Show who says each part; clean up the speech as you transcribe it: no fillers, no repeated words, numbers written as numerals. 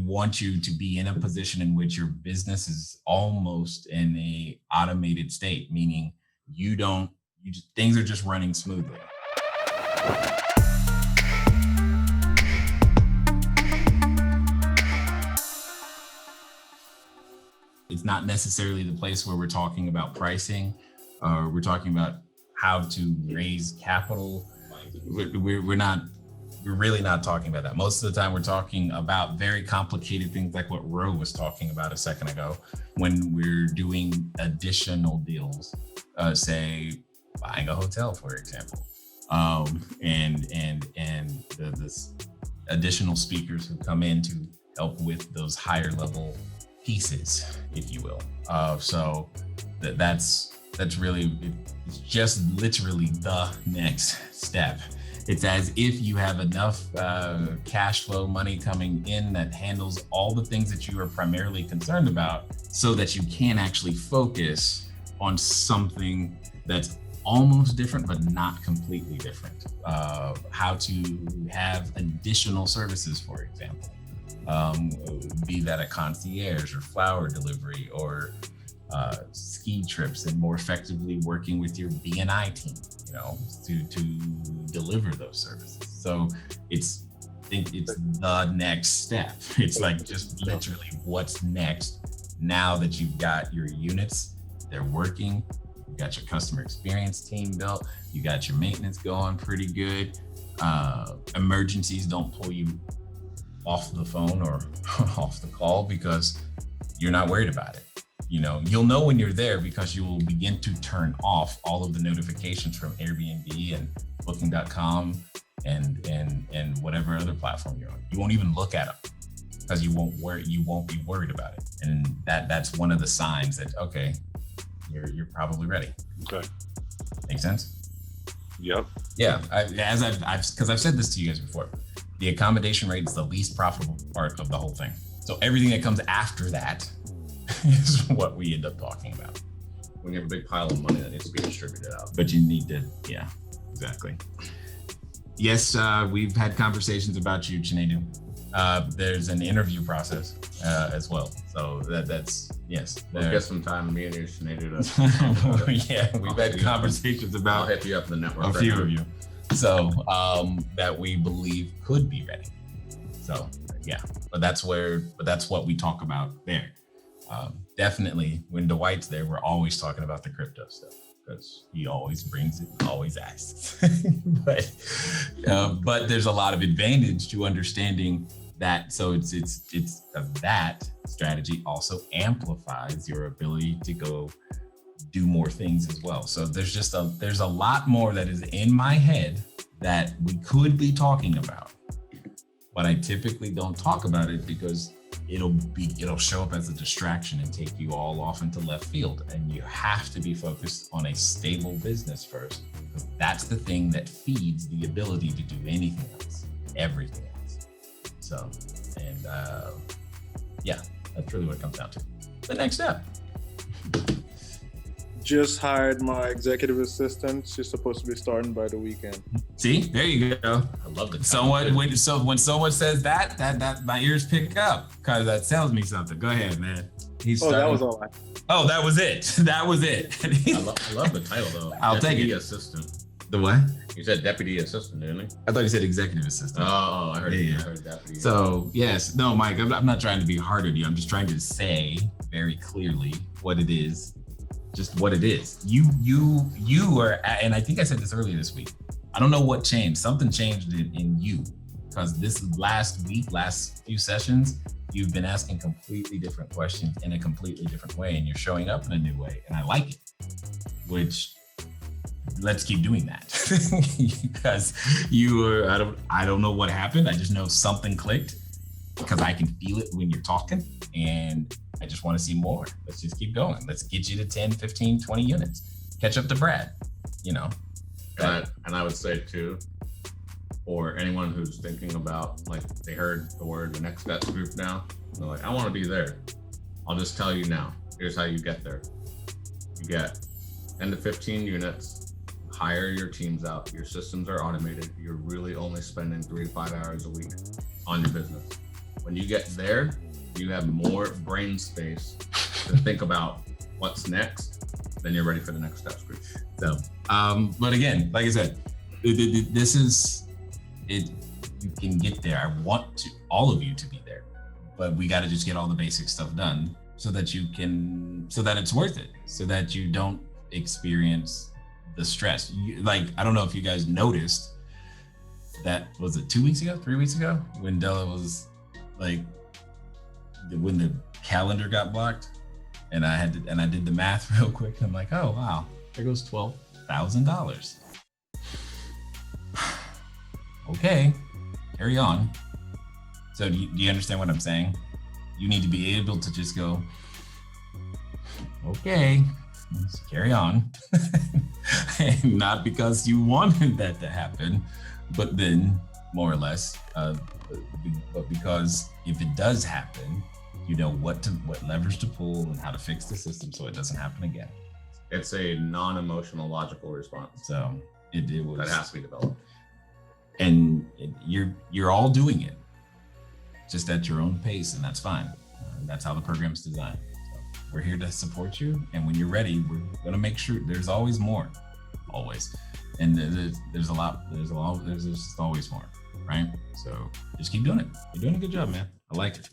Speaker 1: want you to be in a position in which your business is almost in a automated state, meaning things are just running smoothly. It's not necessarily the place where we're talking about pricing, or we're talking about how to raise capital. We're really not talking about that. Most of the time we're talking about very complicated things like what Ro was talking about a second ago when we're doing additional deals, say buying a hotel, for example, and this additional speakers who come in to help with those higher level pieces, if you will. So that's really, it's just literally the next step. It's as if you have enough cash flow money coming in that handles all the things that you are primarily concerned about, so that you can actually focus on something that's almost different, but not completely different. How to have additional services, for example. Be that a concierge or flower delivery or ski trips, and more effectively working with your B&I team, to deliver those services. So it's the next step. It's like just literally what's next now that you've got your units, they're working, you got your customer experience team built, you got your maintenance going pretty good. Emergencies don't pull you off the phone or off the call because you're not worried about it. You'll know when you're there because you will begin to turn off all of the notifications from Airbnb and Booking.com and whatever other platform you're on. You won't even look at them because you won't be worried about it. And that's one of the signs that, okay, you're probably ready.
Speaker 2: Okay.
Speaker 1: Make sense?
Speaker 2: Yep.
Speaker 1: Yeah. Because I've said this to you guys before. The accommodation rate is the least profitable part of the whole thing. So everything that comes after that is what we end up talking about.
Speaker 3: When you have a big pile of money that needs to be distributed out.
Speaker 1: But you need to, yeah, exactly. Yes, we've had conversations about you, Chinedu. There's an interview process as well. So that's, yes.
Speaker 3: Let's get some time, me and you, Chinedu.
Speaker 1: Yeah, we've had conversations about
Speaker 3: I'll hit you up in the network.
Speaker 1: A few of you. So that we believe could be ready. So yeah, but that's what we talk about there. Definitely when Dwight's there, we're always talking about the crypto stuff because he always brings it, always asks. But there's a lot of advantage to understanding that. So it's that strategy also amplifies your ability to go do more things as well. So there's a lot more that is in my head that we could be talking about, but I typically don't talk about it because it'll show up as a distraction and take you all off into left field. And you have to be focused on a stable business first, because that's the thing that feeds the ability to do anything else, everything else. So, and yeah, that's really what it comes down to. The next step.
Speaker 4: Just hired my executive assistant. She's supposed to be starting by the weekend.
Speaker 1: See, there you go.
Speaker 3: I love it.
Speaker 1: When someone says that my ears pick up because that tells me something. Go ahead, man.
Speaker 4: That was all.
Speaker 1: That was it. That was it.
Speaker 3: I love the title though.
Speaker 1: I'll take it.
Speaker 3: Deputy assistant.
Speaker 1: The what?
Speaker 3: You said deputy assistant, didn't you?
Speaker 1: I thought you said executive assistant.
Speaker 3: Oh, I heard.
Speaker 1: Yeah.
Speaker 3: I heard deputy.
Speaker 1: So yes, no, Mike. I'm not trying to be hard on you. I'm just trying to say very clearly what it is. Just what it is. You are, and I think I said this earlier this week. I don't know what changed. Something changed in you, because this last few sessions, you've been asking completely different questions in a completely different way, and you're showing up in a new way, and I like it. Which, let's keep doing that because I don't know what happened. I just know something clicked because I can feel it when you're talking, and I just want to see more. Let's just keep going. Let's get you to 10, 15, 20 units. Catch up to Brad,
Speaker 3: And I would say too, for anyone who's thinking about, like, they heard the word the Next Steps group now, and they're like, I want to be there. I'll just tell you now, here's how you get there. You get 10 to 15 units, hire your teams out, your systems are automated, you're really only spending 3 to 5 hours a week on your business. when you get there, you have more brain space to think about what's next, then you're ready for the next steps group.
Speaker 1: So, but again, like I said, this is it. You can get there. I want all of you to be there, but we got to just get all the basic stuff done so that it's worth it, so that you don't experience the stress. I don't know if you guys noticed that, was it 2 weeks ago, 3 weeks ago, when Della was like, when the calendar got blocked, and I did the math real quick. I'm like, oh wow, there goes $12,000. Okay, carry on. So do you understand what I'm saying? You need to be able to just go, okay, let's carry on. And not because you wanted that to happen, but then more or less, but because if it does happen, you know what levers to pull and how to fix the system so it doesn't happen again.
Speaker 3: It's a non-emotional, logical response.
Speaker 1: So it was,
Speaker 3: that has to be developed.
Speaker 1: And you're all doing it, just at your own pace, and that's fine. That's how the program's designed. So we're here to support you, and when you're ready, we're gonna make sure there's always more, always. And there's just always more, right? So just keep doing it. You're doing a good job, man. I like it.